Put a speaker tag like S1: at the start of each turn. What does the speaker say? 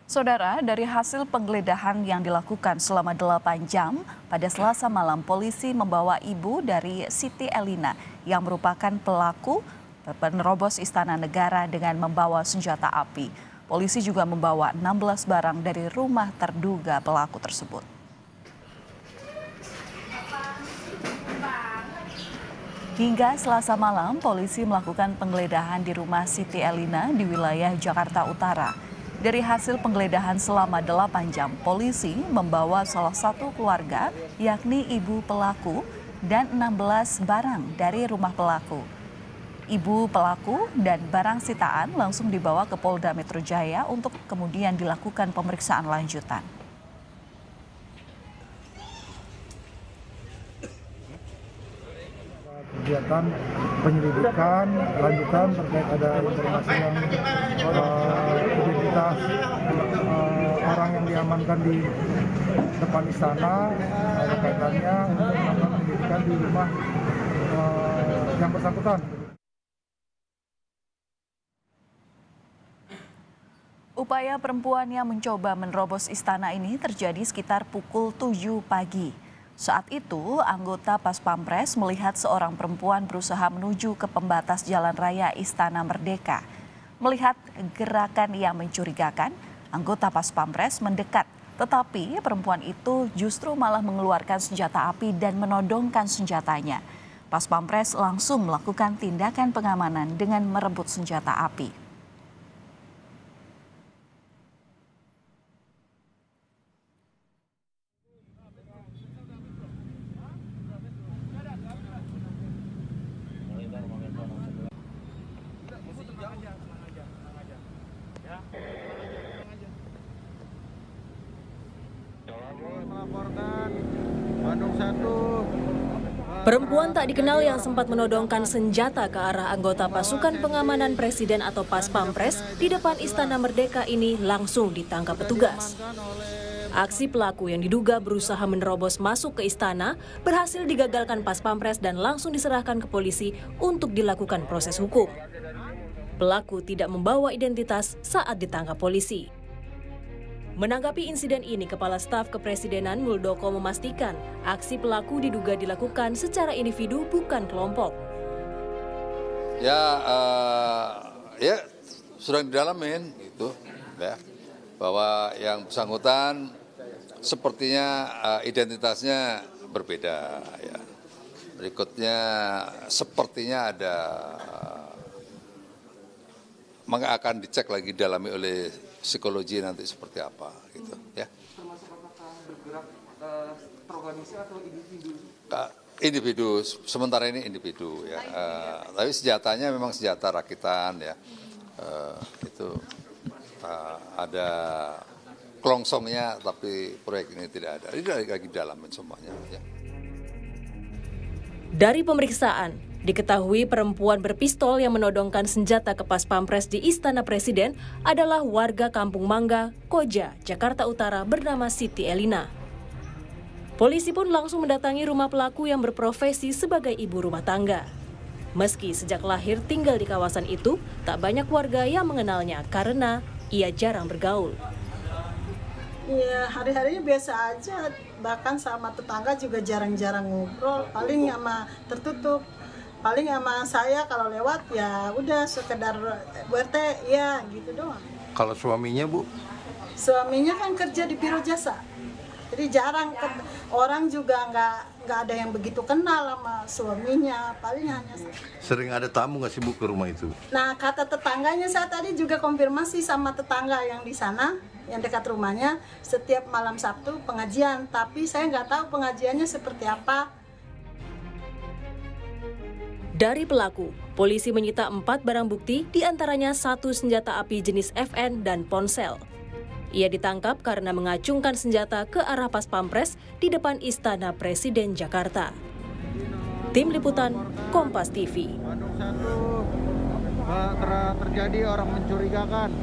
S1: Saudara, dari hasil penggeledahan yang dilakukan selama 8 jam, pada Selasa malam polisi membawa ibu dari Siti Elina yang merupakan pelaku penerobos Istana Negara dengan membawa senjata api. Polisi juga membawa 16 barang dari rumah terduga pelaku tersebut. Hingga Selasa malam, polisi melakukan penggeledahan di rumah Siti Elina di wilayah Jakarta Utara. Dari hasil penggeledahan selama 8 jam, polisi membawa salah satu keluarga, yakni ibu pelaku, dan 16 barang dari rumah pelaku. Ibu pelaku dan barang sitaan langsung dibawa ke Polda Metro Jaya untuk kemudian dilakukan pemeriksaan lanjutan.
S2: Kegiatan penyelidikan lanjutan terkait ada informasi yang identitas orang yang diamankan di depan istana ada kaitannya untuk melakukan penyelidikan di rumah yang bersangkutan.
S1: Upaya perempuan yang mencoba menerobos istana ini terjadi sekitar pukul 7 pagi. Saat itu, anggota Pas Pampres melihat seorang perempuan berusaha menuju ke pembatas jalan raya Istana Merdeka. Melihat gerakan yang mencurigakan, anggota Pas Pampres mendekat. Tetapi perempuan itu justru malah mengeluarkan senjata api dan menodongkan senjatanya. Pas Pampres langsung melakukan tindakan pengamanan dengan merebut senjata api.
S3: Perempuan tak dikenal yang sempat menodongkan senjata ke arah anggota pasukan pengamanan presiden atau Pas Pampres di depan Istana Merdeka ini langsung ditangkap petugas. Aksi pelaku yang diduga berusaha menerobos masuk ke istana berhasil digagalkan Pas Pampres dan langsung diserahkan ke polisi untuk dilakukan proses hukum. Pelaku tidak membawa identitas saat ditangkap polisi. Menanggapi insiden ini, Kepala Staf Kepresidenan Muldoko memastikan aksi pelaku diduga dilakukan secara individu bukan kelompok.
S4: Ya sudah didalamin gitu, ya bahwa yang bersangkutan sepertinya identitasnya berbeda. Ya. Berikutnya sepertinya ada akan dicek lagi dalami oleh psikologi nanti seperti apa gitu ya.
S5: Termasuk apakah bergerak terorganisir atau individu?
S4: Individu, sementara ini individu ya. Tapi senjatanya memang senjata rakitan ya. Itu ada kelongsongnya tapi proyek ini tidak ada. Ini lagi dalamin semuanya ya.
S3: Dari pemeriksaan diketahui perempuan berpistol yang menodongkan senjata ke Pas Pampres di Istana Presiden adalah warga Kampung Mangga, Koja, Jakarta Utara bernama Siti Elina. Polisi pun langsung mendatangi rumah pelaku yang berprofesi sebagai ibu rumah tangga. Meski sejak lahir tinggal di kawasan itu, tak banyak warga yang mengenalnya karena ia jarang bergaul.
S6: Ya, hari-harinya biasa aja, bahkan sama tetangga juga jarang-jarang ngobrol, paling sama tertutup. Paling sama saya kalau lewat ya udah sekedar BRT ya gitu doang.
S7: Kalau suaminya Bu?
S6: Suaminya kan kerja di biro jasa, jadi jarang orang juga nggak ada yang begitu kenal sama suaminya, paling hanya.
S7: Sering ada tamu nggak sih Bu ke rumah itu?
S6: Nah kata tetangganya, saya tadi juga konfirmasi sama tetangga yang di sana, yang dekat rumahnya, setiap malam Sabtu pengajian, tapi saya nggak tahu pengajiannya seperti apa.
S3: Dari pelaku, polisi menyita 4 barang bukti, diantaranya 1 senjata api jenis FN dan ponsel. Ia ditangkap karena mengacungkan senjata ke arah Pas Pampres di depan Istana Presiden Jakarta. Tim Liputan, Kompas TV.
S5: Bandung 1, terjadi orang mencurigakan.